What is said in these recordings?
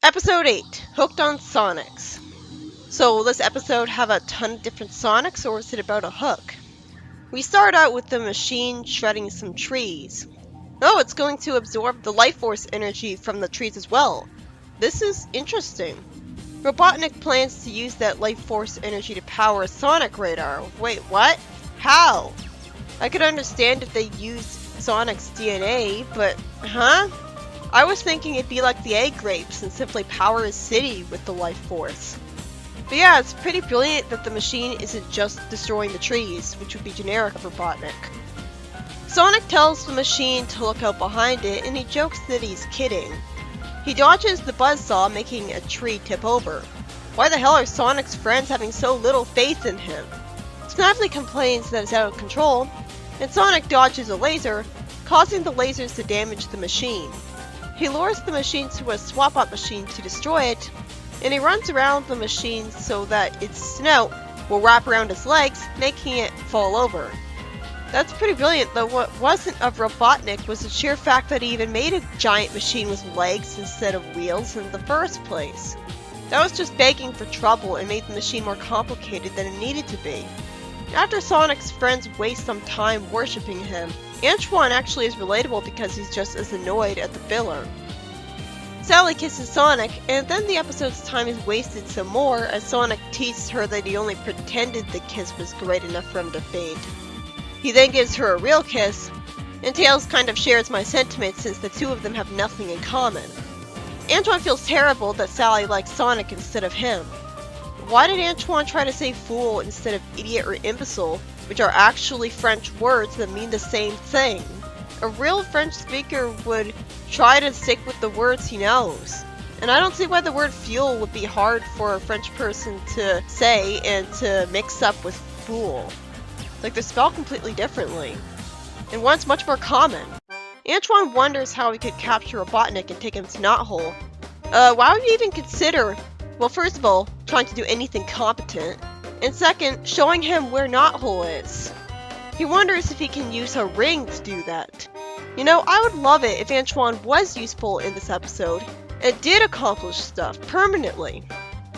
Episode 8, Hooked on Sonics. So will this episode have a ton of different Sonics, or is it about a hook? We start out with the machine shredding some trees. Oh, it's going to absorb the life force energy from the trees as well. This is interesting. Robotnik plans to use that life force energy to power a Sonic radar. Wait, what? How? I could understand if they used Sonic's DNA, but huh? I was thinking it'd be like the egg grapes and simply power a city with the life force. But yeah, it's pretty brilliant that the machine isn't just destroying the trees, which would be generic of Robotnik. Sonic tells the machine to look out behind it, and he jokes that he's kidding. He dodges the buzzsaw, making a tree tip over. Why the hell are Sonic's friends having so little faith in him? Snively complains that it's out of control, and Sonic dodges a laser, causing the lasers to damage the machine. He lures the machine to a swap-out machine to destroy it, and he runs around the machine so that its snout will wrap around his legs, making it fall over. That's pretty brilliant, though what wasn't of Robotnik was the sheer fact that he even made a giant machine with legs instead of wheels in the first place. That was just begging for trouble and made the machine more complicated than it needed to be. After Sonic's friends waste some time worshipping him, Antoine actually is relatable because he's just as annoyed at the filler. Sally kisses Sonic, and then the episode's time is wasted some more as Sonic teases her that he only pretended the kiss was great enough for him to faint. He then gives her a real kiss, and Tails kind of shares my sentiments since the two of them have nothing in common. Antoine feels terrible that Sally likes Sonic instead of him. Why did Antoine try to say fool instead of idiot or imbecile, which are actually French words that mean the same thing? A real French speaker would try to stick with the words he knows. And I don't see why the word fuel would be hard for a French person to say and to mix up with fool. Like, they're spelled completely differently. And one's much more common. Antoine wonders how he could capture Robotnik and take him to Knothole. Why would you even consider, well, first of all, trying to do anything competent, and second, showing him where Knothole is? He wonders if he can use a ring to do that. You know, I would love it if Antoine was useful in this episode and did accomplish stuff permanently.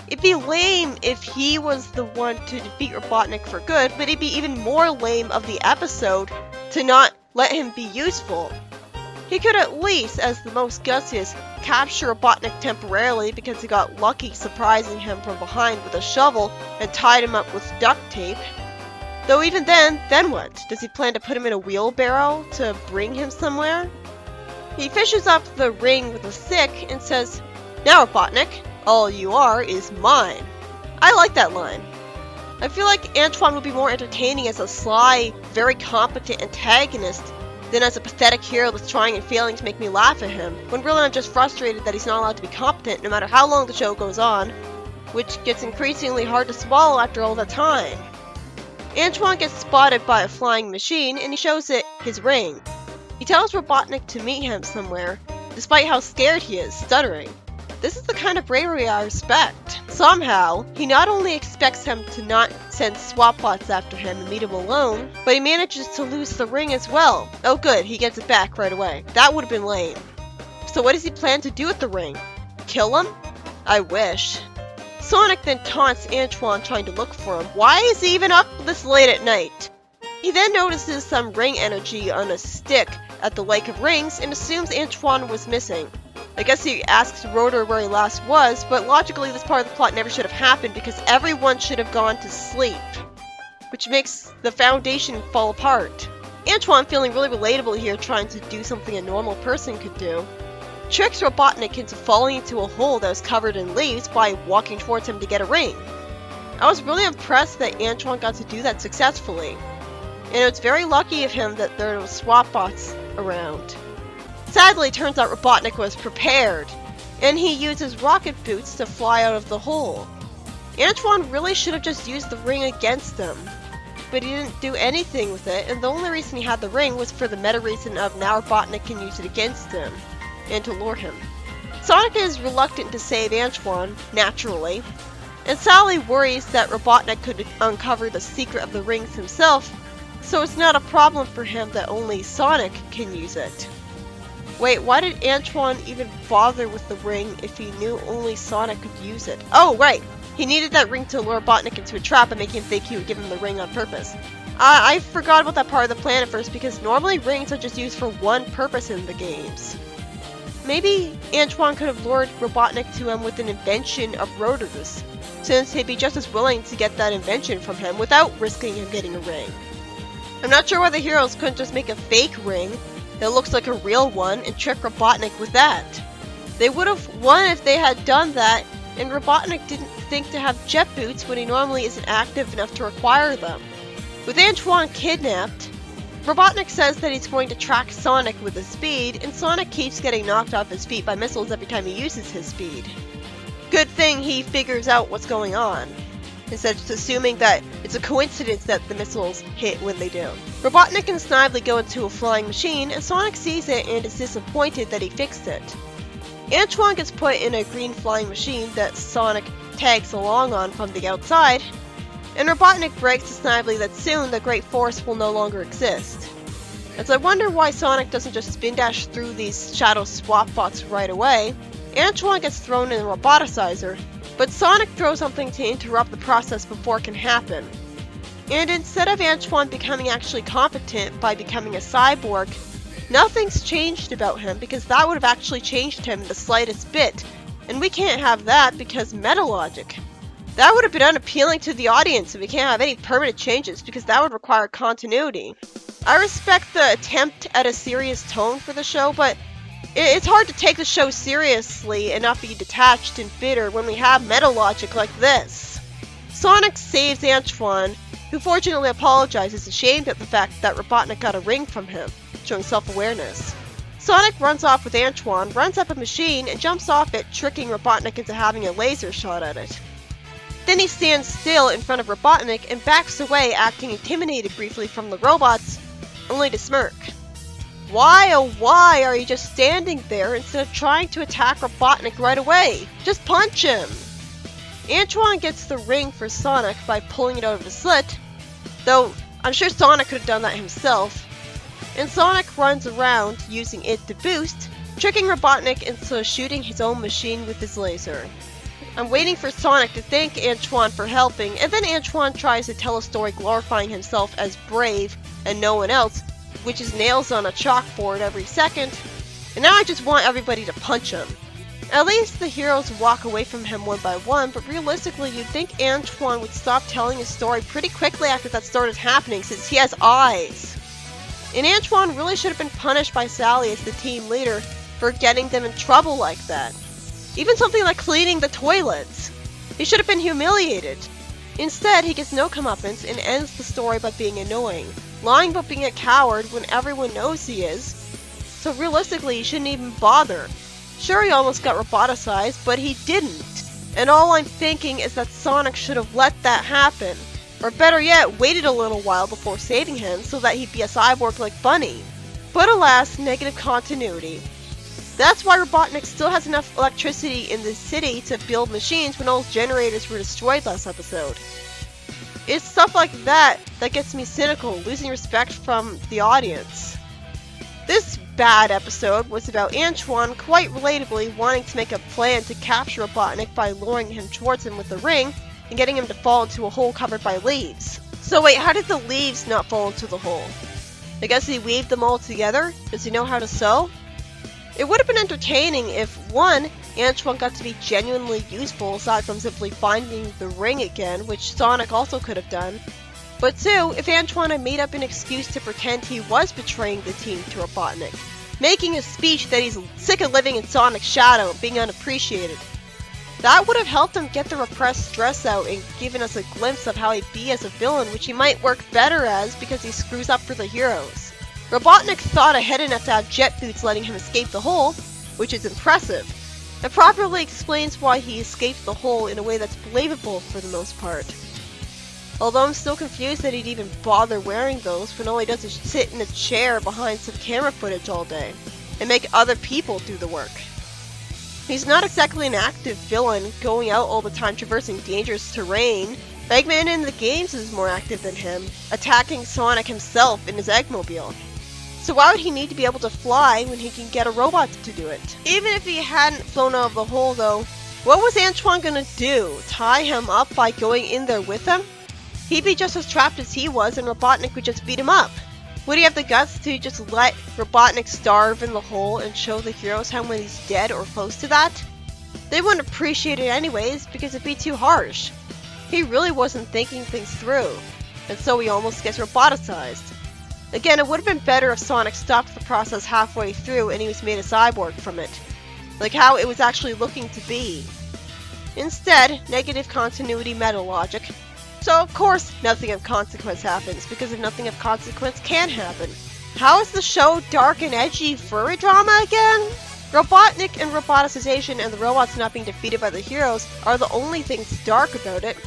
It'd be lame if he was the one to defeat Robotnik for good, but it'd be even more lame of the episode to not let him be useful. He could at least, as the most gutsiest, capture Robotnik temporarily because he got lucky surprising him from behind with a shovel and tied him up with duct tape. Though even then what? Does he plan to put him in a wheelbarrow to bring him somewhere? He fishes up the ring with a stick and says, "Now Robotnik, all you are is mine." I like that line. I feel like Antoine would be more entertaining as a sly, very competent antagonist than as a pathetic hero that's trying and failing to make me laugh at him, when really I'm just frustrated that he's not allowed to be competent no matter how long the show goes on, which gets increasingly hard to swallow after all that time. Antoine gets spotted by a flying machine and he shows it his ring. He tells Robotnik to meet him somewhere, despite how scared he is, stuttering. This is the kind of bravery I respect. Somehow, he not only expects him to not send swap bots after him and meet him alone, but he manages to lose the ring as well. Oh good, he gets it back right away. That would have been lame. So what does he plan to do with the ring? Kill him? I wish. Sonic then taunts Antoine trying to look for him. Why is he even up this late at night? He then notices some ring energy on a stick at the Lake of Rings and assumes Antoine was missing. I guess he asks Rotor where he last was, but logically this part of the plot never should have happened because everyone should have gone to sleep, which makes the foundation fall apart. Antoine feeling really relatable here, trying to do something a normal person could do, tricks Robotnik into falling into a hole that was covered in leaves by walking towards him to get a ring. I was really impressed that Antoine got to do that successfully, and it's very lucky of him that there were swap bots around. Sadly, it turns out Robotnik was prepared, and he uses rocket boots to fly out of the hole. Antoine really should have just used the ring against him, but he didn't do anything with it, and the only reason he had the ring was for the meta reason of now Robotnik can use it against him, and to lure him. Sonic is reluctant to save Antoine, naturally, and Sally worries that Robotnik could uncover the secret of the rings himself, so it's not a problem for him that only Sonic can use it. Wait, why did Antoine even bother with the ring if he knew only Sonic could use it? Oh, right! He needed that ring to lure Robotnik into a trap and make him think he would give him the ring on purpose. I forgot about that part of the plan at first because normally rings are just used for one purpose in the games. Maybe Antoine could have lured Robotnik to him with an invention of rotors, since he'd be just as willing to get that invention from him without risking him getting a ring. I'm not sure why the heroes couldn't just make a fake ring that looks like a real one and trick Robotnik with that. They would have won if they had done that, and Robotnik didn't think to have jet boots when he normally isn't active enough to require them. With Antoine kidnapped, Robotnik says that he's going to track Sonic with his speed, and Sonic keeps getting knocked off his feet by missiles every time he uses his speed. Good thing he figures out what's going on, instead of just assuming that it's a coincidence that the missiles hit when they do. Robotnik and Snively go into a flying machine, and Sonic sees it and is disappointed that he fixed it. Antoine gets put in a green flying machine that Sonic tags along on from the outside, and Robotnik brags to Snively that soon the Great Force will no longer exist. As I wonder why Sonic doesn't just spin dash through these shadow swap bots right away, Antoine gets thrown in a roboticizer, but Sonic throws something to interrupt the process before it can happen. And instead of Antoine becoming actually competent by becoming a cyborg, nothing's changed about him because that would have actually changed him the slightest bit, and we can't have that because meta logic. That would have been unappealing to the audience, and we can't have any permanent changes because that would require continuity. I respect the attempt at a serious tone for the show, but it's hard to take the show seriously and not be detached and bitter when we have meta logic like this. Sonic saves Antoine, who fortunately apologizes, ashamed at the fact that Robotnik got a ring from him, showing self-awareness. Sonic runs off with Antoine, runs up a machine, and jumps off it, tricking Robotnik into having a laser shot at it. Then he stands still in front of Robotnik and backs away, acting intimidated briefly from the robots, only to smirk. Why, oh why, are you just standing there instead of trying to attack Robotnik right away? Just punch him! Antoine gets the ring for Sonic by pulling it out of the slit, though I'm sure Sonic could have done that himself, and Sonic runs around using it to boost, tricking Robotnik into shooting his own machine with his laser. I'm waiting for Sonic to thank Antoine for helping, and then Antoine tries to tell a story glorifying himself as brave and no one else, which is nails on a chalkboard every second, and now I just want everybody to punch him. At least the heroes walk away from him one by one, but realistically you'd think Antoine would stop telling his story pretty quickly after that started happening since he has eyes. And Antoine really should have been punished by Sally as the team leader for getting them in trouble like that. Even something like cleaning the toilets. He should have been humiliated. Instead, he gets no comeuppance and ends the story by being annoying, lying about being a coward when everyone knows he is. So realistically, he shouldn't even bother. Sure, he almost got roboticized, but he didn't. And all I'm thinking is that Sonic should have let that happen. Or better yet, waited a little while before saving him so that he'd be a cyborg like Bunny. But alas, negative continuity. That's why Robotnik still has enough electricity in the city to build machines when all his generators were destroyed last episode. It's stuff like that that gets me cynical, losing respect from the audience. This bad episode was about Antoine quite relatably wanting to make a plan to capture Robotnik by luring him towards him with the ring and getting him to fall into a hole covered by leaves. So wait, how did the leaves not fall into the hole? I guess he weaved them all together? Does he know how to sew? It would have been entertaining if, 1, Antoine got to be genuinely useful aside from simply finding the ring again, which Sonic also could have done. But 2, if Antoine had made up an excuse to pretend he was betraying the team to Robotnik, making a speech that he's sick of living in Sonic's shadow and being unappreciated. That would have helped him get the repressed stress out and given us a glimpse of how he'd be as a villain, which he might work better as because he screws up for the heroes. Robotnik thought ahead enough to have jet boots letting him escape the hole, which is impressive. It properly explains why he escaped the hole in a way that's believable for the most part. Although I'm still confused that he'd even bother wearing those when all he does is sit in a chair behind some camera footage all day and make other people do the work. He's not exactly an active villain, going out all the time traversing dangerous terrain. Eggman in the games is more active than him, attacking Sonic himself in his Eggmobile. So why would he need to be able to fly when he can get a robot to do it? Even if he hadn't flown out of the hole though, what was Antoine gonna do? Tie him up by going in there with him? He'd be just as trapped as he was and Robotnik would just beat him up. Would he have the guts to just let Robotnik starve in the hole and show the heroes how when he's dead or close to that? They wouldn't appreciate it anyways because it'd be too harsh. He really wasn't thinking things through, and so he almost gets roboticized. Again, it would have been better if Sonic stopped the process halfway through and he was made a cyborg from it, like how it was actually looking to be. Instead, negative continuity meta logic. So of course nothing of consequence happens, because if nothing of consequence can happen. How is the show dark and edgy furry drama again? Robotnik and roboticization and the robots not being defeated by the heroes are the only things dark about it.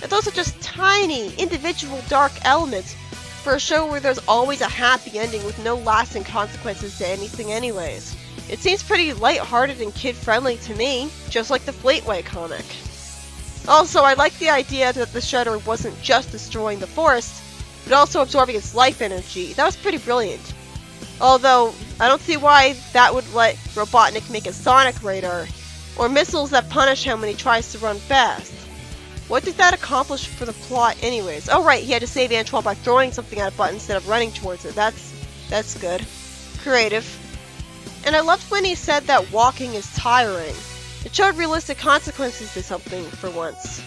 And those are just tiny, individual dark elements for a show where there's always a happy ending with no lasting consequences to anything anyways. It seems pretty light-hearted and kid-friendly to me, just like the Flateway comic. Also, I like the idea that the Shredder wasn't just destroying the forest, but also absorbing its life energy. That was pretty brilliant. Although, I don't see why that would let Robotnik make a sonic radar, or missiles that punish him when he tries to run fast. What did that accomplish for the plot anyways? Oh right, he had to save Antoine by throwing something at a button instead of running towards it. That's good. Creative. And I loved when he said that walking is tiring. It showed realistic consequences to something for once.